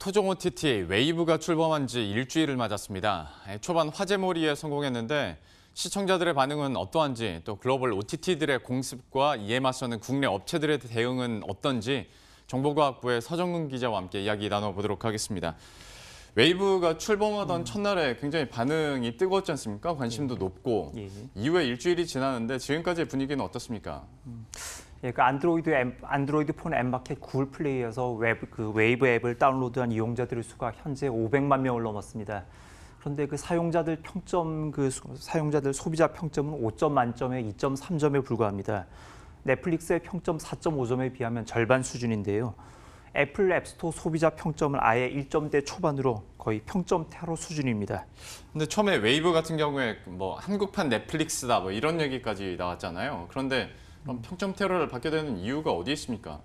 토종 OTT 웨이브가 출범한 지 일주일을 맞았습니다. 초반 화제몰이에 성공했는데 시청자들의 반응은 어떠한지, 또 글로벌 OTT들의 공습과 이에 맞서는 국내 업체들의 대응은 어떤지 정보과학부의 서정근 기자와 함께 이야기 나눠보도록 하겠습니다. 웨이브가 출범하던 첫날에 굉장히 반응이 뜨거웠지 않습니까? 관심도 높고 이후에 일주일이 지났는데 지금까지의 분위기는 어떻습니까? 그 안드로이드 폰 앱마켓 구글 플레이에서 웨이브 앱을 다운로드한 이용자들의 수가 현재 500만 명을 넘었습니다. 그런데 사용자들 소비자 평점은 5점 만점에 2.3점에 불과합니다. 넷플릭스의 평점 4.5점에 비하면 절반 수준인데요. 애플 앱스토어 소비자 평점은 아예 1점대 초반으로 거의 평점테러 수준입니다. 근데 처음에 웨이브 같은 경우에 한국판 넷플릭스다 이런 얘기까지 나왔잖아요. 그런데 그럼 평점 테러를 받게 되는 이유가 어디에 있습니까?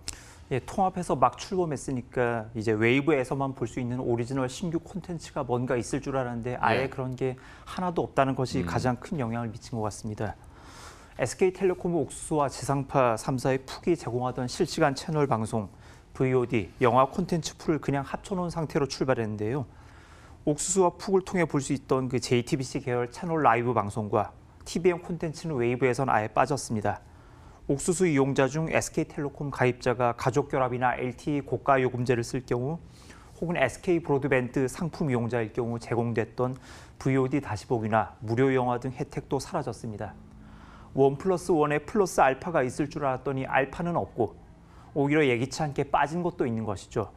통합해서 막 출범했으니까 이제 웨이브에서만 볼 수 있는 오리지널 신규 콘텐츠가 뭔가 있을 줄 알았는데 아예 그런 게 하나도 없다는 것이 가장 큰 영향을 미친 것 같습니다. SK텔레콤 옥수수와 지상파 3사의 푹이 제공하던 실시간 채널 방송, VOD, 영화 콘텐츠 풀을 그냥 합쳐놓은 상태로 출발했는데요. 옥수수와 푹을 통해 볼 수 있던 JTBC 계열 채널 라이브 방송과 TVN 콘텐츠는 웨이브에선 아예 빠졌습니다. 옥수수 이용자 중 SK텔레콤 가입자가 가족결합이나 LTE 고가 요금제를 쓸 경우 혹은 SK브로드밴드 상품 이용자일 경우 제공됐던 VOD 다시 보기나 무료 영화 등 혜택도 사라졌습니다. 1+1에 플러스 알파가 있을 줄 알았더니 알파는 없고 오히려 예기치 않게 빠진 것도 있는 것이죠.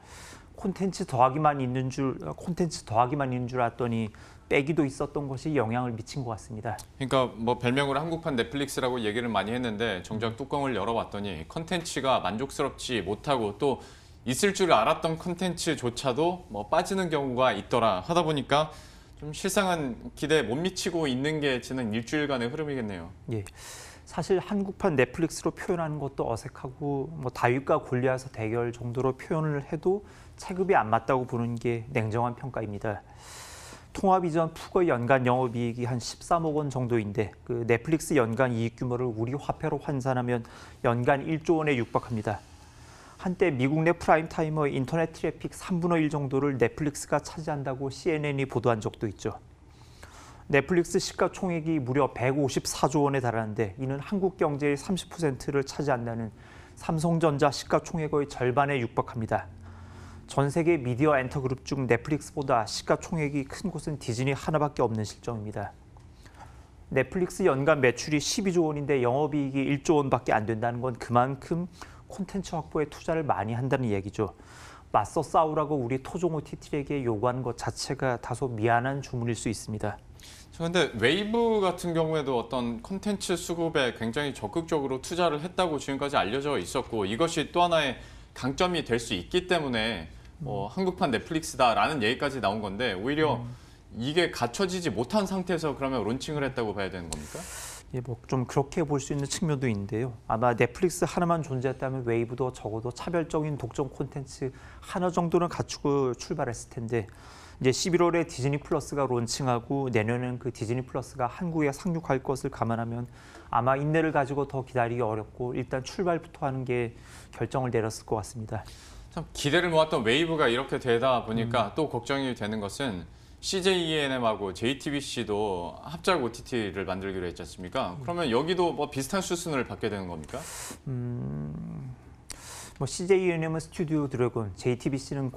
콘텐츠 더하기만 있는 줄 알았더니 빼기도 있었던 것이 영향을 미친 것 같습니다. 그러니까 별명으로 한국판 넷플릭스라고 얘기를 많이 했는데 정작 뚜껑을 열어봤더니 컨텐츠가 만족스럽지 못하고 또 있을 줄 알았던 컨텐츠조차도 빠지는 경우가 있더라 하다 보니까 좀 실상은 기대에 못 미치고 있는 게 지난 일주일간의 흐름이겠네요. 사실 한국판 넷플릭스로 표현하는 것도 어색하고 다윗과 골리앗의 대결 정도로 표현을 해도 체급이 안 맞다고 보는 게 냉정한 평가입니다. 통합 이전 푹의 연간 영업이익이 한 13억 원 정도인데 넷플릭스 연간 이익 규모를 우리 화폐로 환산하면 연간 1조 원에 육박합니다. 한때 미국 내 프라임 타임의 인터넷 트래픽 3분의 1 정도를 넷플릭스가 차지한다고 CNN이 보도한 적도 있죠. 넷플릭스 시가총액이 무려 154조 원에 달하는데 이는 한국 경제의 30%를 차지한다는 삼성전자 시가총액의 절반에 육박합니다. 전 세계 미디어 엔터그룹 중 넷플릭스보다 시가총액이 큰 곳은 디즈니 하나밖에 없는 실정입니다. 넷플릭스 연간 매출이 12조 원인데 영업이익이 1조 원밖에 안 된다는 건 그만큼 콘텐츠 확보에 투자를 많이 한다는 얘기죠. 맞서 싸우라고 우리 토종 OTT에게 요구하는 것 자체가 다소 미안한 주문일 수 있습니다. 그런데 웨이브 같은 경우에도 어떤 콘텐츠 수급에 굉장히 적극적으로 투자를 했다고 지금까지 알려져 있었고 이것이 또 하나의 강점이 될 수 있기 때문에 한국판 넷플릭스다라는 얘기까지 나온 건데 오히려 이게 갖춰지지 못한 상태에서 그러면 론칭을 했다고 봐야 되는 겁니까? 좀 그렇게 볼 수 있는 측면도 있는데요. 아마 넷플릭스 하나만 존재했다면 웨이브도 적어도 차별적인 독점 콘텐츠 하나 정도는 갖추고 출발했을 텐데 이제 11월에 디즈니 플러스가 론칭하고 내년엔 디즈니 플러스가 한국에 상륙할 것을 감안하면 아마 인내를 가지고 더 기다리기 어렵고 일단 출발부터 하는 게 결정을 내렸을 것 같습니다. 참 기대를 모았던 웨이브가 이렇게 되다 보니까 또 걱정이 되는 것은 CJ-ENM하고 JTBC도 합작 OTT를 만들기로 했지 않습니까? 그러면 여기도 비슷한 수순을 받게 되는 겁니까? CJ-ENM은 스튜디오 드래곤, JTBC는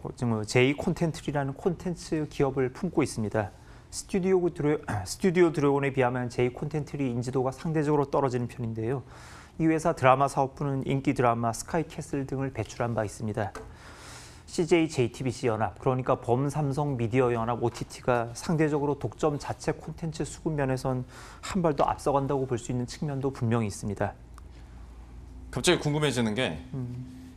J 콘텐츠라는 콘텐츠 기업을 품고 있습니다. 스튜디오 드래곤에 비하면 J 콘텐츠의 인지도가 상대적으로 떨어지는 편인데요. 이 회사 드라마 사업부는 인기 드라마 스카이캐슬 등을 배출한 바 있습니다. CJ JTBC 연합, 그러니까 범삼성 미디어 연합 OTT가 상대적으로 독점 자체 콘텐츠 수급 면에선 한 발 더 앞서간다고 볼 수 있는 측면도 분명히 있습니다. 갑자기 궁금해지는 게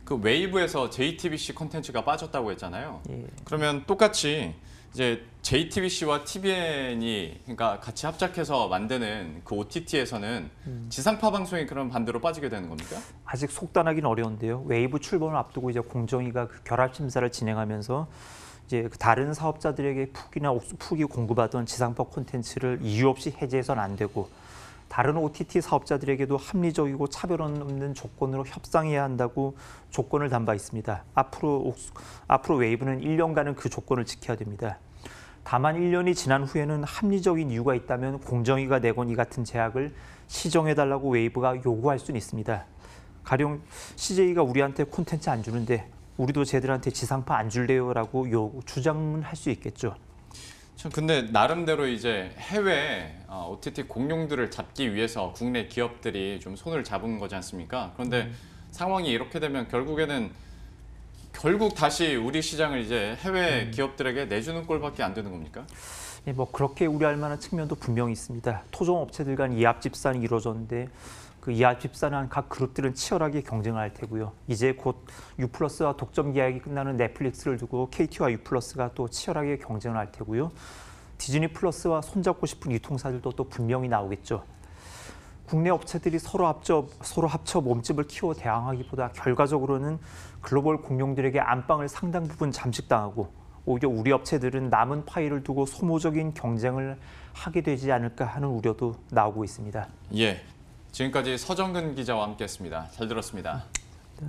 웨이브에서 JTBC 콘텐츠가 빠졌다고 했잖아요. 그러면 똑같이 이제 JTBC와 TVN이 그러니까 같이 합작해서 만드는 OTT에서는 지상파 방송이 그럼 반대로 빠지게 되는 겁니까? 아직 속단하기는 어려운데요. 웨이브 출범을 앞두고 이제 공정위가 결합 심사를 진행하면서 이제 다른 사업자들에게 푹이 공급하던 지상파 콘텐츠를 이유 없이 해제해서는 안 되고 다른 OTT 사업자들에게도 합리적이고 차별 없는 조건으로 협상해야 한다고 조건을 단 바 있습니다. 앞으로 웨이브는 1년간은 그 조건을 지켜야 됩니다. 다만 1년이 지난 후에는 합리적인 이유가 있다면 공정위가 내건 이 같은 제약을 시정해달라고 웨이브가 요구할 수는 있습니다. 가령 CJ가 우리한테 콘텐츠 안 주는데 우리도 쟤들한테 지상파 안 줄래요라고 주장은 할 수 있겠죠. 근데 나름대로 이제 해외 OTT 공룡들을 잡기 위해서 국내 기업들이 좀 손을 잡은 거지 않습니까? 그런데 상황이 이렇게 되면 결국 다시 우리 시장을 이제 해외 기업들에게 내주는 꼴밖에 안 되는 겁니까? 예, 뭐 그렇게 우려할 만한 측면도 분명히 있습니다. 토종 업체들 간 이합 집산이 이루어졌는데 그 이합 집산한 각 그룹들은 치열하게 경쟁할 테고요. 이제 곧 U+와 독점 계약이 끝나는 넷플릭스를 두고 KT와 U+가 또 치열하게 경쟁을 할 테고요. 디즈니 플러스와 손잡고 싶은 유통사들도 또 분명히 나오겠죠. 국내 업체들이 서로 합쳐 몸집을 키워 대항하기보다 결과적으로는 글로벌 공룡들에게 안방을 상당 부분 잠식당하고 오히려 우리 업체들은 남은 파일을 두고 소모적인 경쟁을 하게 되지 않을까 하는 우려도 나오고 있습니다. 예, 지금까지 서정근 기자와 함께했습니다. 잘 들었습니다. 네.